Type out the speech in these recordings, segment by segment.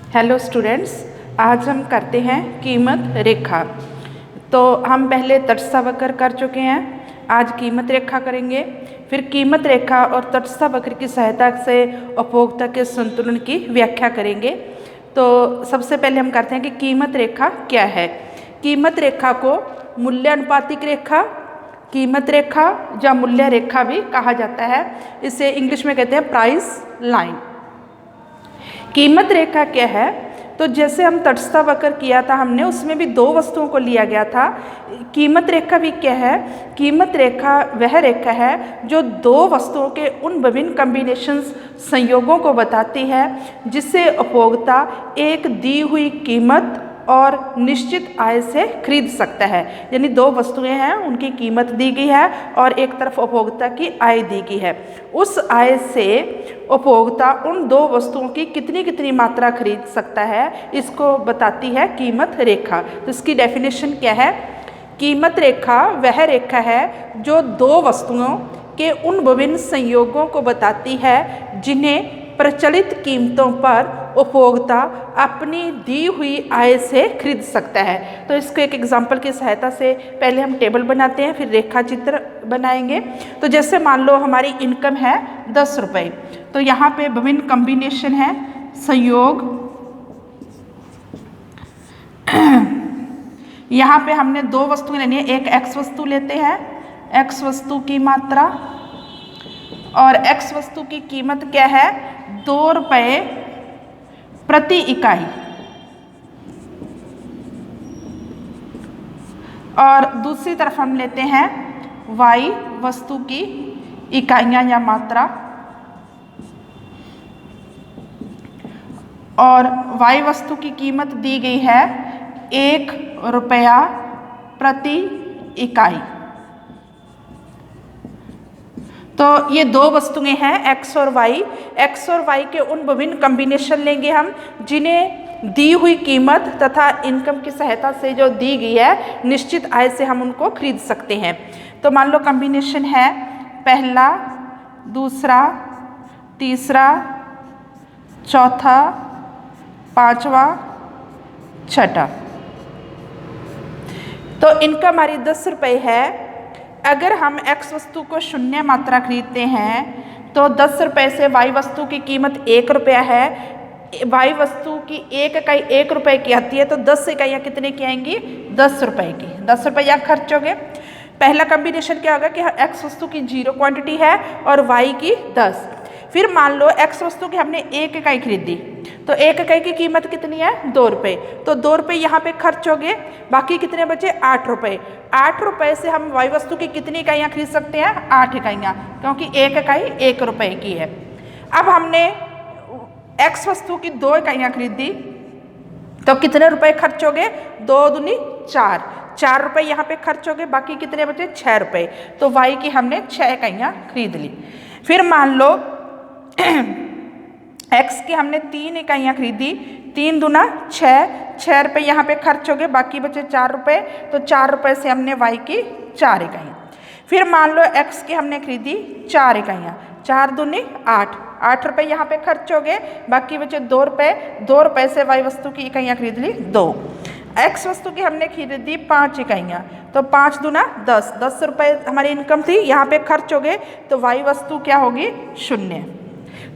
Hello students, आज हम करते हैं कीमत रेखा। तो हम पहले तटस्थ वक्र कर चुके हैं, आज कीमत रेखा करेंगे। फिर कीमत रेखा और तटस्थ वक्र की सहायता से उपभोक्ता के संतुलन की व्याख्या करेंगे। तो सबसे पहले हम करते हैं कि कीमत रेखा क्या है। कीमत रेखा को मूल्यानुपातिक रेखा, कीमत रेखा या मूल्य रेखा भी कहा जाता है। इसे इंग्लिश में कहते हैं प्राइस लाइन। कीमत रेखा क्या है? तो जैसे हम तटस्थ वक्र किया था हमने, उसमें भी दो वस्तुओं को लिया गया था। कीमत रेखा भी क्या है? कीमत रेखा वह रेखा है जो दो वस्तुओं के उन विभिन्न कॉम्बिनेशंस संयोगों को बताती है जिससे उपभोक्ता एक दी हुई कीमत और निश्चित आय से खरीद सकता है। यानी दो वस्तुएं हैं, उनकी कीमत दी गई है और एक तरफ उपभोक्ता की आय दी गई है। उस आय से उपभोक्ता उन दो वस्तुओं की कितनी कितनी मात्रा खरीद सकता है, इसको बताती है कीमत रेखा। तो इसकी डेफिनेशन क्या है? कीमत रेखा वह रेखा है जो दो वस्तुओं के उन विभिन्न संयोगों को बताती है जिन्हें प्रचलित कीमतों पर उपभोक्ता अपनी दी हुई आय से खरीद सकता है। तो इसको एक एग्जाम्पल की सहायता से पहले हम टेबल बनाते हैं, फिर रेखा चित्र बनाएंगे। तो जैसे मान लो हमारी इनकम है 10 रुपये, तो यहाँ पे विभिन्न कॉम्बिनेशन है, संयोग। यहाँ पे हमने दो वस्तुएं लेनी है, एक एक्स वस्तु लेते हैं, एक्स वस्तु की मात्रा, और एक्स वस्तु की कीमत क्या है? 2 रुपये प्रति इकाई। और दूसरी तरफ हम लेते हैं वाई वस्तु की इकाइयाँ या मात्रा, और वाई वस्तु की कीमत दी गई है 1 रुपया प्रति इकाई। तो ये दो वस्तुएं हैं एक्स और वाई। एक्स और वाई के उन विभिन्न कॉम्बिनेशन लेंगे हम जिन्हें दी हुई कीमत तथा इनकम की सहायता से जो दी गई है निश्चित आय से हम उनको खरीद सकते हैं। तो मान लो कॉम्बिनेशन है पहला, दूसरा, तीसरा, चौथा, पांचवा, छठा। तो इनकम हमारी 10 रुपये है। अगर हम एक्स वस्तु को शून्य मात्रा खरीदते हैं तो 10 रुपये से वाई वस्तु की कीमत 1 रुपया है। वाई वस्तु की एक इकाई 1 रुपये की आती है, तो 10 इकाइयाँ कितने की आएंगी? 10 रुपये की। 10 रुपये यहाँ खर्च हो गए। पहला कॉम्बिनेशन क्या होगा कि एक्स वस्तु की 0 क्वांटिटी है और वाई की 10। फिर मान लो एक्स वस्तु की हमने 1 इकाई खरीदी, तो 1 इकाई की कीमत कितनी है? 2 रुपये। तो 2 रुपये यहाँ पे खर्च हो गए, बाकी कितने बचे? 8 रुपये। 8 रुपये से हम वाई वस्तु की कितनी इकाइयाँ खरीद सकते हैं? 8 इकाइयाँ, क्योंकि 1 इकाई 1 रुपये की है। अब हमने एक्स वस्तु की 2 इकाइयाँ खरीदी, तो कितने रुपए खर्च हो गए? 2 दूनी 4, 4 रुपये यहाँ पे खर्च हो गए, बाकी कितने बचे? 6 रुपये। तो वाई की हमने 6 इकाइयाँ खरीद ली। फिर मान लो एक्स की हमने 3 इकाइयाँ खरीदी, 3 दूना 6, 6 रुपये यहाँ पे खर्च हो गए, बाकी बचे 4 रुपये। तो 4 रुपये से हमने वाई की 4 इकाइयाँ। फिर मान लो एक्स की हमने खरीदी 4 इकाइयाँ, 4 दूनी 8, 8 रुपये यहाँ पे खर्च हो गए, बाकी बचे 2 रुपये। 2 रुपये से वाई वस्तु की इकाइयाँ खरीद ली 2। एक्स वस्तु की हमने खरीदी 5 इकाइयाँ, तो 5 दूना 10, 10 रुपये हमारी इनकम थी, यहाँ पे खर्च हो गए, तो वाई वस्तु क्या होगी? 0।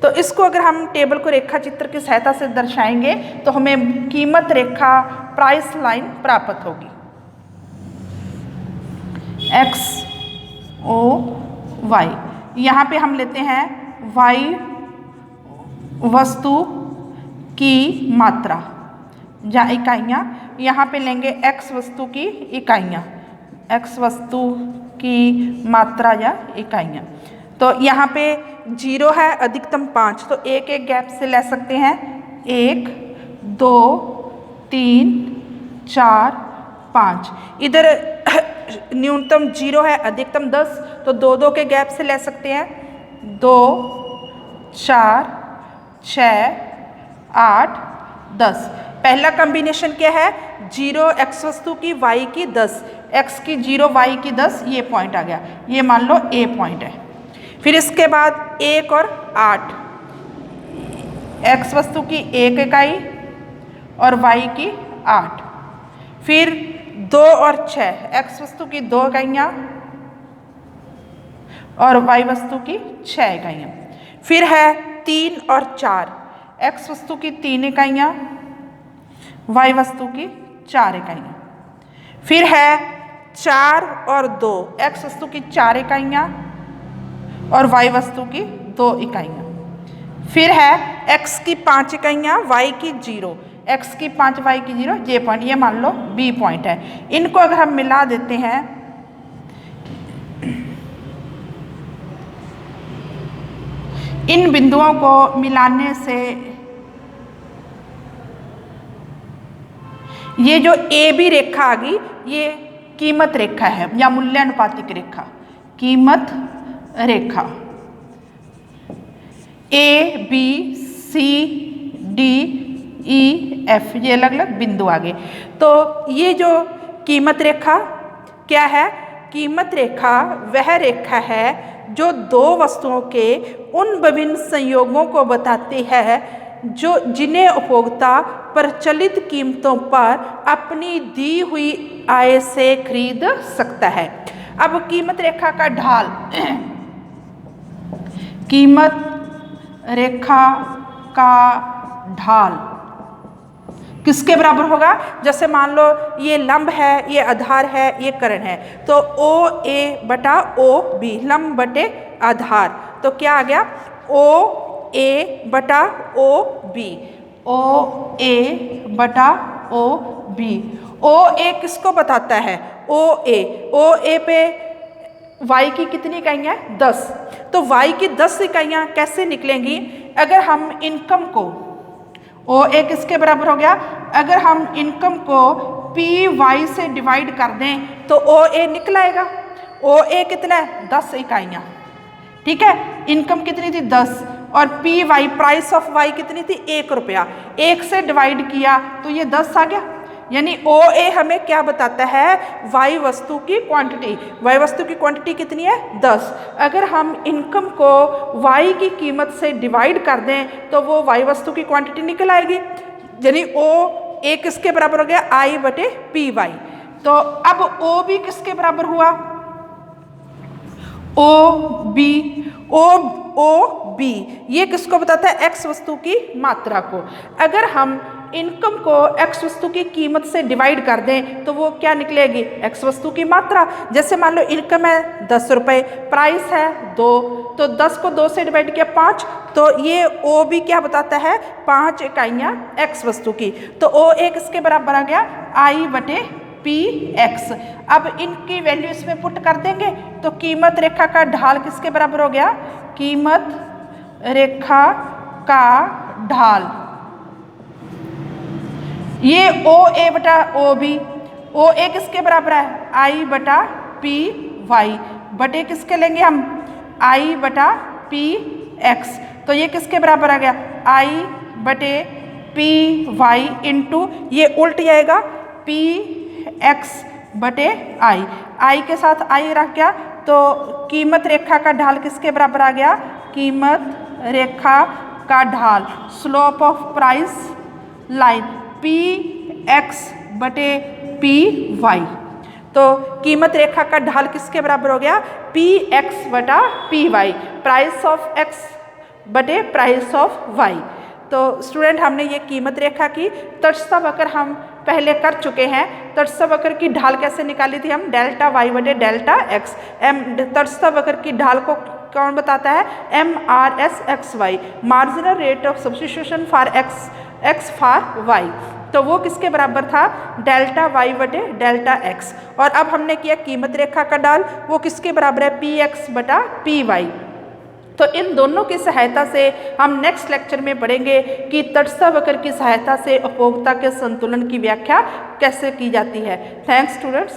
तो इसको अगर हम टेबल को रेखा चित्र की सहायता से दर्शाएंगे तो हमें कीमत रेखा प्राइस लाइन प्राप्त होगी। एक्स ओ वाई, यहाँ पे हम लेते हैं वाई वस्तु की मात्रा या इकाइयाँ, यहाँ पे लेंगे एक्स वस्तु की इकाइयाँ, एक्स वस्तु की मात्रा या इकाइयाँ। तो यहाँ पे 0 है, अधिकतम 5, तो एक एक गैप से ले सकते हैं। 1 2 3 4 5। इधर न्यूनतम 0 है, अधिकतम 10, तो 2 के गैप से ले सकते हैं। 2 4 6 8 10। पहला कॉम्बिनेशन क्या है? 0 एक्स वस्तु की, वाई की 10, एक्स की 0 वाई की 10, ये पॉइंट आ गया, ये मान लो ए पॉइंट है। फिर इसके बाद 1 और 8, एक्स वस्तु की 1 इकाई, और y की 8। फिर 2 और 6, x वस्तु की 2 इकाइयाँ और y वस्तु की 6 इकाइयाँ। फिर है 3 और 4, x वस्तु की 3 इकाइयाँ, y वस्तु की 4 इकाइयाँ। फिर है 4 और 2, x वस्तु की 4 इकाइयाँ और y वस्तु की 2 इकाइयाँ। फिर है x की 5 इकाइयाँ, y की 0, x की 5 y की 0, ये पॉइंट, ये मान लो b पॉइंट है। इनको अगर हम मिला देते हैं, इन बिंदुओं को मिलाने से ये जो ए बी रेखा आ गई, ये कीमत रेखा है या मूल्यानुपातिक रेखा, कीमत रेखा। A B C D E F, ये अलग अलग बिंदु आ गए। तो ये जो कीमत रेखा क्या है? कीमत रेखा वह रेखा है जो दो वस्तुओं के उन विभिन्न संयोगों को बताती है जो जिन्हें उपभोक्ता प्रचलित कीमतों पर अपनी दी हुई आय से खरीद सकता है। अब कीमत रेखा का ढाल, कीमत रेखा का ढाल किसके बराबर होगा? जैसे मान लो ये लंब है, ये आधार है, ये कर्ण है, तो ओ ए बटा ओ बी, लंब बटे आधार, तो क्या आ गया? ओ ए बटा ओ बी, ओ ए बटा ओ बी। ओ ए किसको बताता है? ओ ए पे y की कितनी इकाइयाँ? 10। तो y की 10 इकाइयाँ कैसे निकलेंगी? अगर हम इनकम को, ओ ए किसके बराबर हो गया? अगर हम इनकम को पी वाई से डिवाइड कर दें तो ओ ए निकल आएगा। ओ ए कितना है? 10 इकाइयाँ, ठीक है। इनकम कितनी थी? 10, और P Y, price of Y कितनी थी? 1 रुपया। 1 से डिवाइड किया तो ये 10 आ गया। यानी ओ ए हमें क्या बताता है? वाई वस्तु की क्वांटिटी। वाई वस्तु की क्वांटिटी कितनी है? 10। अगर हम इनकम को वाई की कीमत से डिवाइड कर दें तो वो वाई वस्तु की क्वांटिटी निकल आएगी। यानी ओ ए किसके बराबर हो गया? आई बटे पी वाई। तो अब ओ बी किसके बराबर हुआ? ओ बी ये किसको बताता है? एक्स वस्तु की मात्रा को। अगर हम इनकम को एक्स वस्तु की कीमत से डिवाइड कर दें तो वो क्या निकलेगी? एक्स वस्तु की मात्रा। जैसे मान लो इनकम है 10 रुपये, प्राइस है 2, तो 10 को 2 से डिवाइड किया 5, तो ये ओ बी क्या बताता है? 5 इकाइयाँ एक्स वस्तु की। तो ओ ए किसके बराबर आ गया? आई बटे पी एक्स। अब इनकी वैल्यू इसमें पुट कर देंगे तो कीमत रेखा का ढाल किसके बराबर हो गया? कीमत रेखा का ढाल, ये ओ ए बटा ओ बी, ओ ए किसके बराबर है? आई बटा पी वाई, बटे किसके लेंगे हम? आई बटा पी एक्स। तो ये किसके बराबर आ गया? आई बटे पी वाई इंटू, ये उल्ट जाएगा, पी एक्स बटे आई। आई के साथ आई रख गया तो कीमत रेखा का ढाल किसके बराबर आ गया? कीमत रेखा का ढाल, slope of price line, P X बटे पी वाई। तो कीमत रेखा का ढाल किसके बराबर हो गया? पी एक्स बटा P Y, price of X बटे प्राइस ऑफ वाई। तो स्टूडेंट, हमने ये कीमत रेखा की तटस्थ वक्र हम पहले कर चुके हैं। तटस्थ वक्र की ढाल कैसे निकाली थी हम? डेल्टा वाई बटे डेल्टा एक्स। तटस्थ वक्र की ढाल को कौन बताता है? M R S X Y, marginal rate of substitution for X for Y. तो वो किसके बराबर था? डेल्टा वाई बटे डेल्टा एक्स। और अब हमने किया कीमत रेखा का ढाल, वो किसके बराबर है? पी एक्स बटा पी वाई। तो इन दोनों की सहायता से हम नेक्स्ट लेक्चर में पढ़ेंगे कि तटस्थ वक्र की सहायता से उपभोक्ता के संतुलन की व्याख्या कैसे की जाती है। Thanks students.